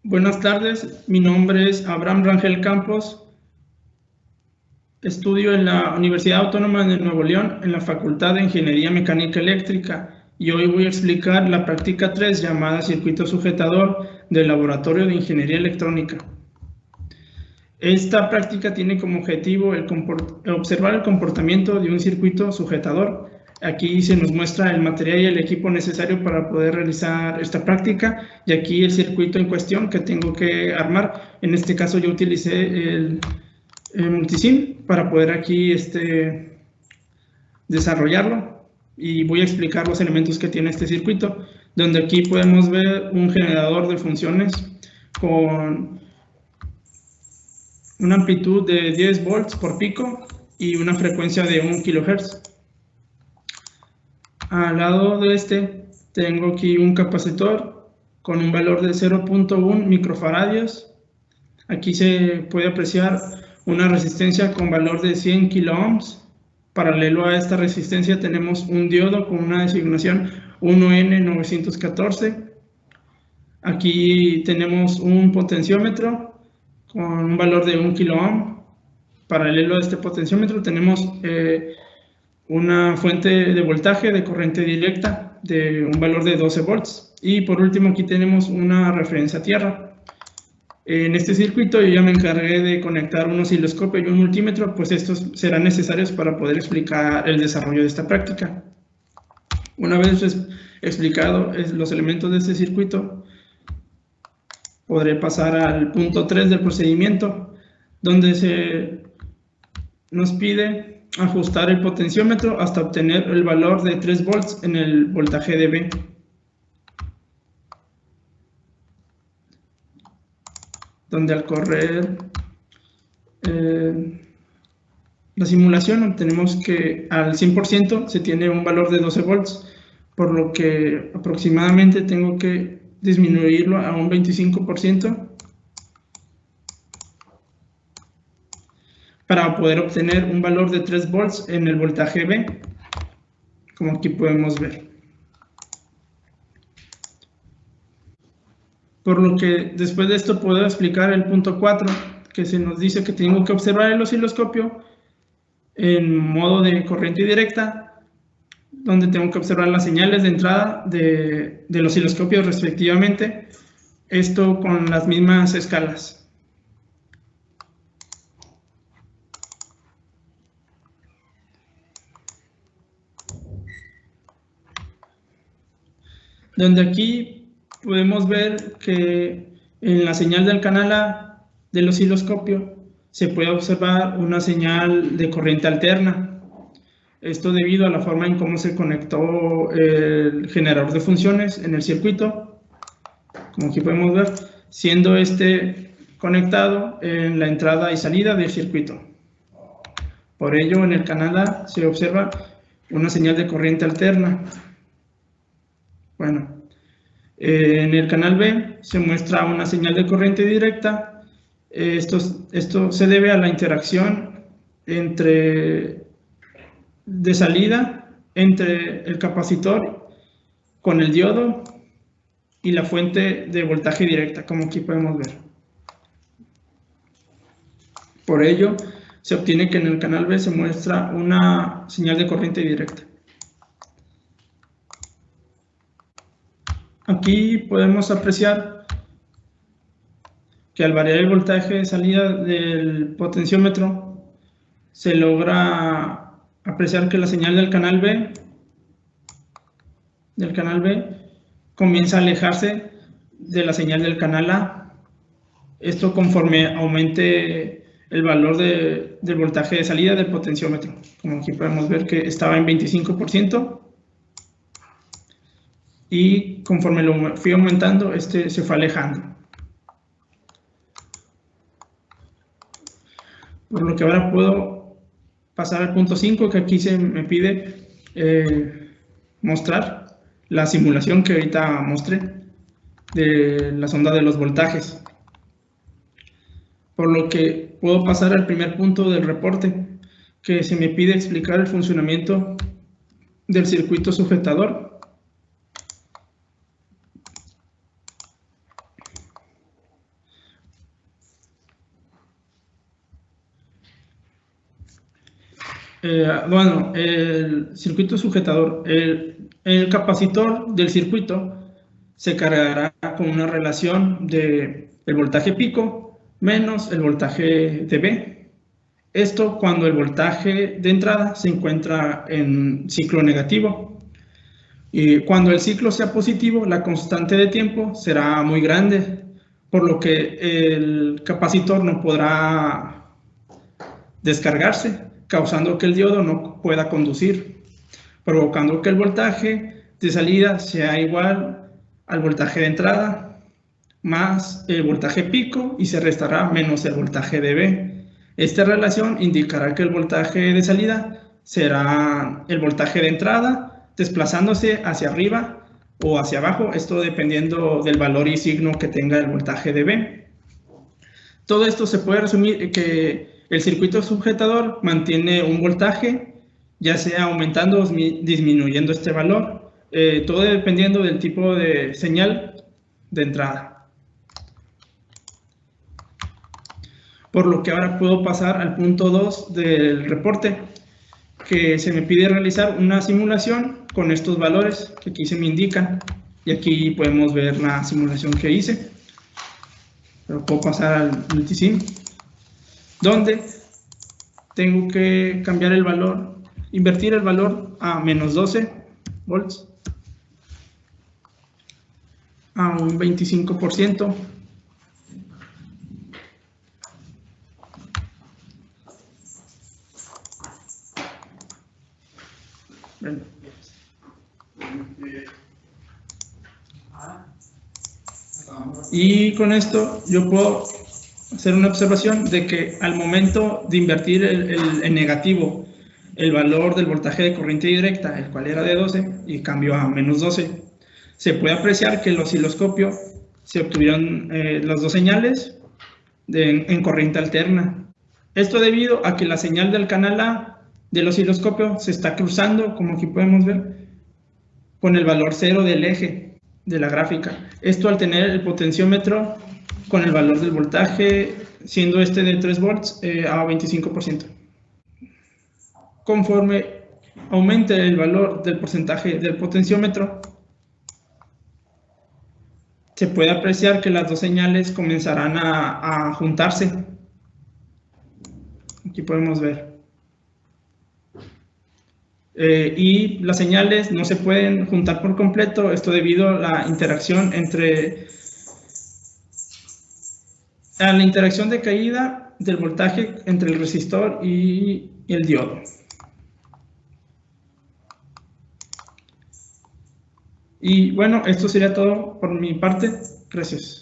Buenas tardes, mi nombre es Abraham Rangel Campos. Estudio en la Universidad Autónoma de Nuevo León en la Facultad de Ingeniería Mecánica Eléctrica y hoy voy a explicar la práctica 3 llamada circuito sujetador del Laboratorio de Ingeniería Electrónica. Esta práctica tiene como objetivo observar el comportamiento de un circuito sujetador. Aquí se nos muestra el material y el equipo necesario para poder realizar esta práctica y aquí el circuito en cuestión que tengo que armar. En este caso yo utilicé el multisim para poder aquí desarrollarlo y voy a explicar los elementos que tiene este circuito, donde aquí podemos ver un generador de funciones con una amplitud de 10 volts por pico y una frecuencia de 1 kHz. Al lado de tengo aquí un capacitor con un valor de 0.1 microfaradios. Aquí se puede apreciar una resistencia con valor de 100 kiloohms. Paralelo a esta resistencia tenemos un diodo con una designación 1N914. Aquí tenemos un potenciómetro con un valor de 1 kiloohm. Paralelo a este potenciómetro tenemos una fuente de voltaje de corriente directa de un valor de 12 volts. Y por último aquí tenemos una referencia a tierra. En este circuito yo ya me encargué de conectar un osciloscopio y un multímetro, pues estos serán necesarios para poder explicar el desarrollo de esta práctica. Una vez explicado los elementos de este circuito, podré pasar al punto 3 del procedimiento, donde se nos pide ajustar el potenciómetro hasta obtener el valor de 3 volts en el voltaje de B. Donde al correr la simulación obtenemos que al 100% se tiene un valor de 12 volts, por lo que aproximadamente tengo que disminuirlo a un 25% para poder obtener un valor de 3 volts en el voltaje B, como aquí podemos ver. Por lo que después de esto puedo explicar el punto 4, que se nos dice que tengo que observar el osciloscopio en modo de corriente directa, donde tengo que observar las señales de entrada del osciloscopio respectivamente, esto con las mismas escalas. Donde aquí podemos ver que en la señal del canal A del osciloscopio se puede observar una señal de corriente alterna. Esto debido a la forma en cómo se conectó el generador de funciones en el circuito, como aquí podemos ver, siendo conectado en la entrada y salida del circuito. Por ello, en el canal A se observa una señal de corriente alterna. Bueno, en el canal B se muestra una señal de corriente directa. Esto se debe a la interacción de salida entre el capacitor con el diodo y la fuente de voltaje directa, como aquí podemos ver. Por ello, se obtiene que en el canal B se muestra una señal de corriente directa. Aquí podemos apreciar que al variar el voltaje de salida del potenciómetro se logra apreciar que la señal del canal B comienza a alejarse de la señal del canal A. Esto conforme aumente el valor del voltaje de salida del potenciómetro. Como aquí podemos ver que estaba en 25%. Y conforme lo fui aumentando, se fue alejando. Por lo que ahora puedo pasar al punto 5, que aquí se me pide mostrar la simulación que ahorita mostré de la sonda de los voltajes. Por lo que puedo pasar al primer punto del reporte, que se me pide explicar el funcionamiento del circuito sujetador. Bueno, el circuito sujetador, el capacitor del circuito se cargará con una relación de el voltaje pico menos el voltaje de B. Esto cuando el voltaje de entrada se encuentra en ciclo negativo. Y cuando el ciclo sea positivo, la constante de tiempo será muy grande, por lo que el capacitor no podrá descargarse, causando que el diodo no pueda conducir, provocando que el voltaje de salida sea igual al voltaje de entrada más el voltaje pico y se restará menos el voltaje de B. Esta relación indicará que el voltaje de salida será el voltaje de entrada desplazándose hacia arriba o hacia abajo, esto dependiendo del valor y signo que tenga el voltaje de B. Todo esto se puede resumir que el circuito sujetador mantiene un voltaje, ya sea aumentando o disminuyendo este valor, todo dependiendo del tipo de señal de entrada. Por lo que ahora puedo pasar al punto 2 del reporte, que se me pide realizar una simulación con estos valores que aquí se me indican. Y aquí podemos ver la simulación que hice. Pero puedo pasar al multisim, donde tengo que cambiar el valor, invertir el valor a menos 12 volts, a un 25%. Bueno. Y con esto yo puedo hacer una observación de que al momento de invertir en negativo el valor del voltaje de corriente directa, el cual era de 12, y cambió a menos 12, se puede apreciar que el osciloscopio se obtuvieron las dos señales en corriente alterna. Esto debido a que la señal del canal A del osciloscopio se está cruzando, como aquí podemos ver, con el valor 0 del eje de la gráfica. Esto al tener el potenciómetro con el valor del voltaje, siendo este de 3 volts a 25%. Conforme aumente el valor del porcentaje del potenciómetro, se puede apreciar que las dos señales comenzarán a juntarse. Aquí podemos ver. Y las señales no se pueden juntar por completo, esto debido a la interacción de caída del voltaje entre el resistor y el diodo. Y bueno, esto sería todo por mi parte. Gracias.